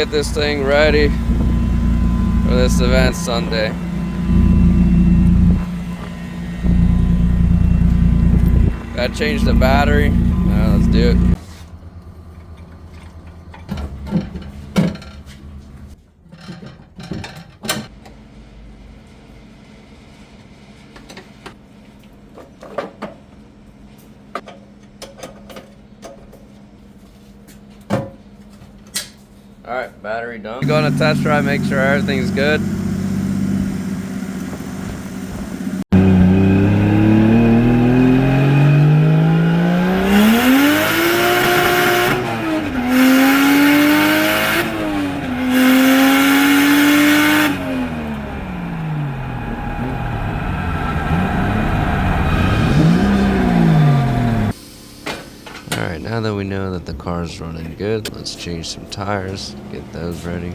get this thing ready for this event Sunday. Gotta change the battery. Now let's do it. Alright, battery done. Go on a test drive, make sure everything's good. Alright, now that we know that the car's running good, let's change some tires, get those ready.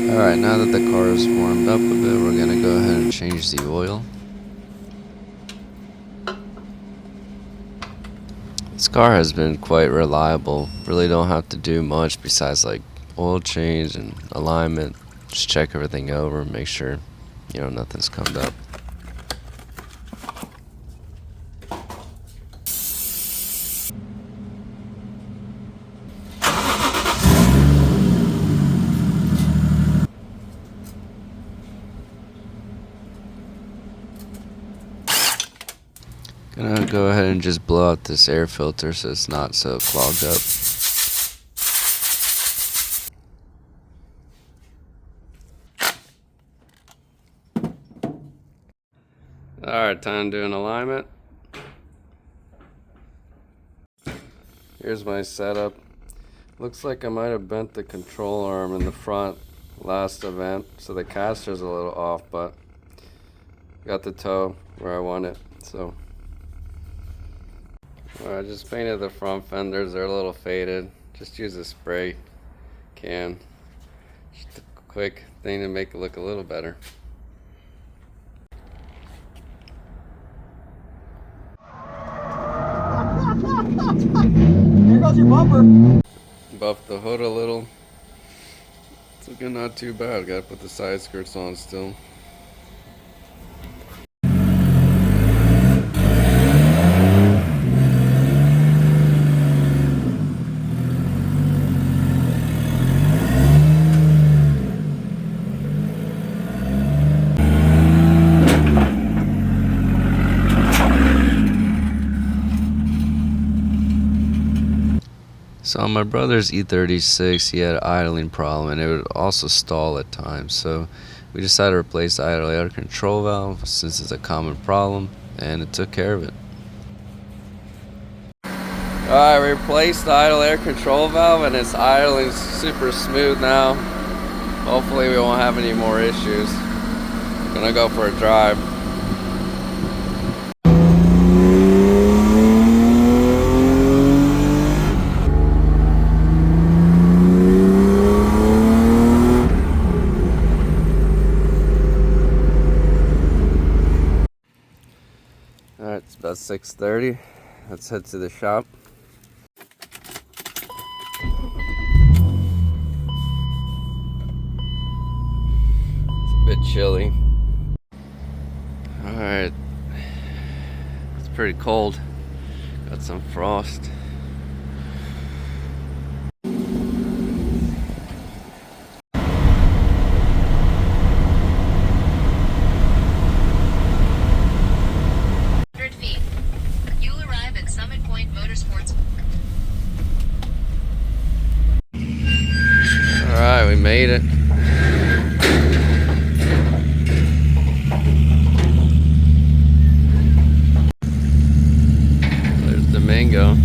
Alright, now that the car is warmed up a bit, we're going to go ahead and change the oil. This car has been quite reliable, really don't have to do much besides like oil change and alignment. Just check everything over, make sure nothing's come up. Gonna go ahead and just blow out this air filter so it's not so clogged up. Alright, time to do an alignment. Here's my setup. Looks like I might have bent the control arm in the front last event, so the caster's a little off, but got the toe where I want it. So I just painted the front fenders, they're a little faded. Just use a spray can. Just a quick thing to make it look a little better. Here goes your bumper. Buff the hood a little. It's looking not too bad. Gotta put the side skirts on still. So on my brother's E36, he had an idling problem and it would also stall at times. So we decided to replace the idle air control valve since it's a common problem, and it took care of it. Alright, we replaced the idle air control valve and it's idling super smooth now. Hopefully we won't have any more issues. Gonna go for a drive. Alright, it's about 6:30. Let's head to the shop. It's a bit chilly. Alright. It's pretty cold. Got some frost. Alright, we made it. There's Domingo.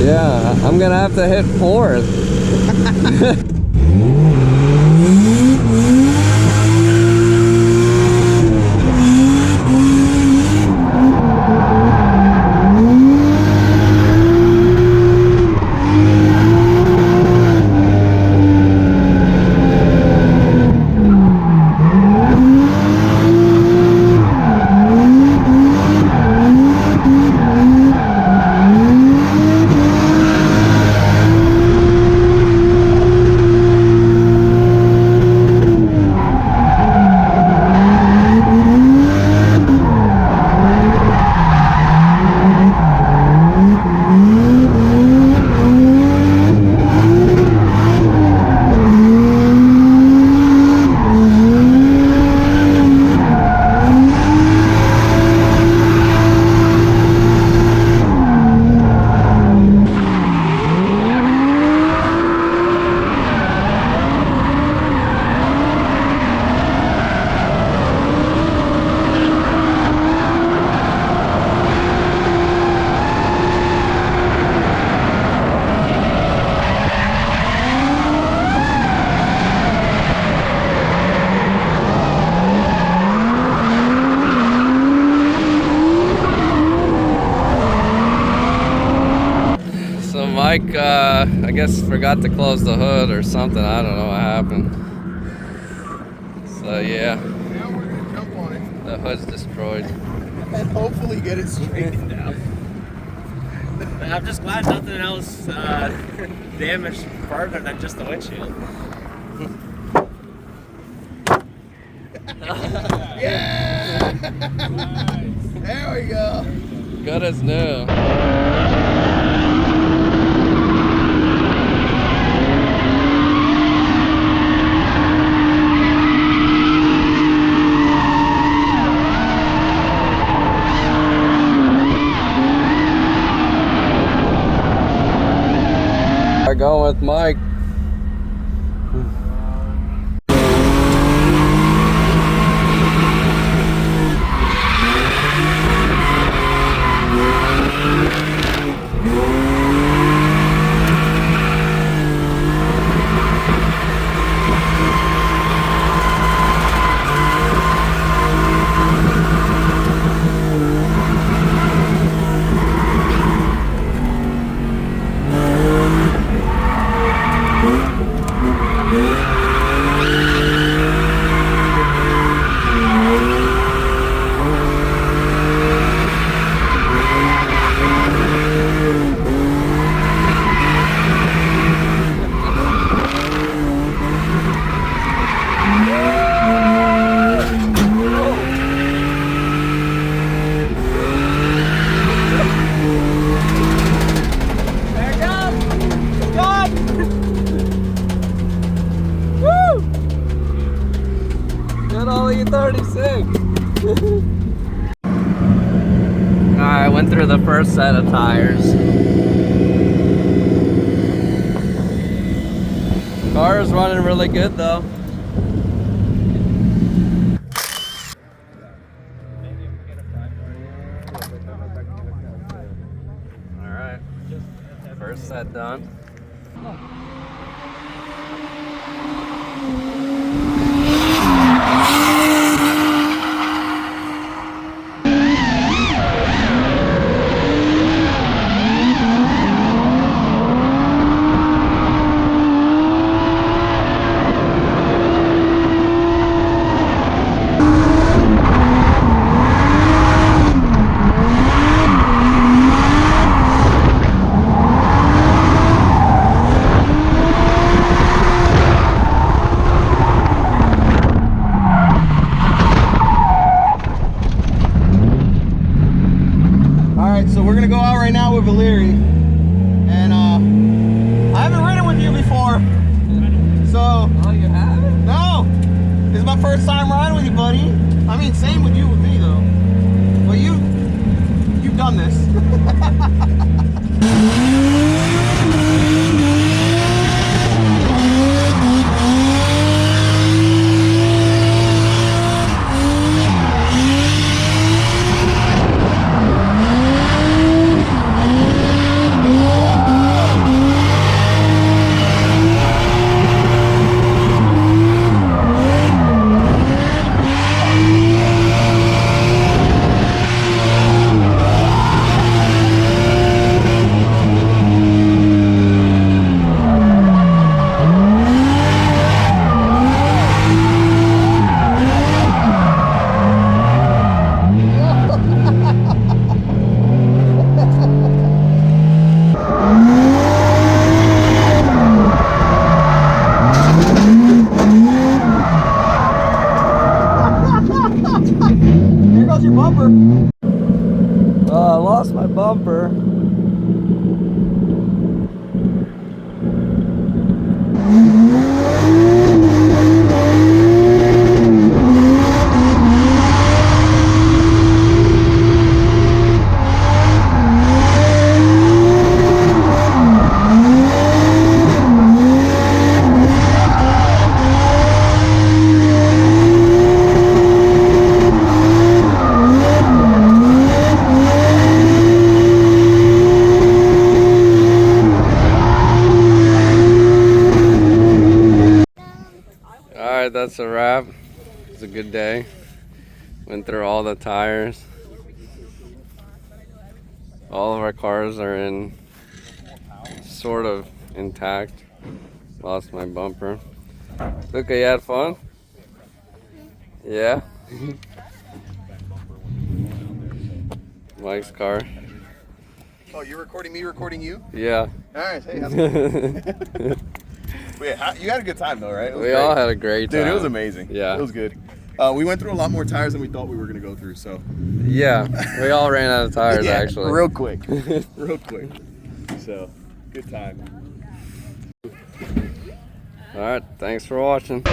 Yeah, I'm gonna have to hit fourth. So Mike, I guess forgot to close the hood or something. I don't know what happened. So yeah, Now we're gonna jump on it the hood's destroyed. and hopefully get it straightened out. I'm just glad nothing else damaged further than just the windshield. Yeah! There we go. Good as new. Going with Mike. Good Ollie 36. Alright, went through the first set of tires. Car is running really good though. Alright, first set done. So we're gonna go out right now with Valeri, and I haven't ridden with you before, so. Oh, you haven't? No, this is my first time riding with you, buddy. I mean, same with you with me though, but you've done this. bumper. Alright, that's a wrap. It's a good day. Went through all the tires. All of our cars are in sort of intact. Lost my bumper. Luca, you had fun? Yeah? Mike's car. Oh, you're recording me, recording you? Yeah. Alright, hey, how's it going? Wait, you had a good time though, right? It was We great. all had a great time. Dude, it was amazing. Yeah. It was good. We went through a lot more tires than we thought we were going to go through, so. Yeah, we all ran out of tires Yeah, actually. real quick. Real quick. So, good time. Alright, thanks for watching.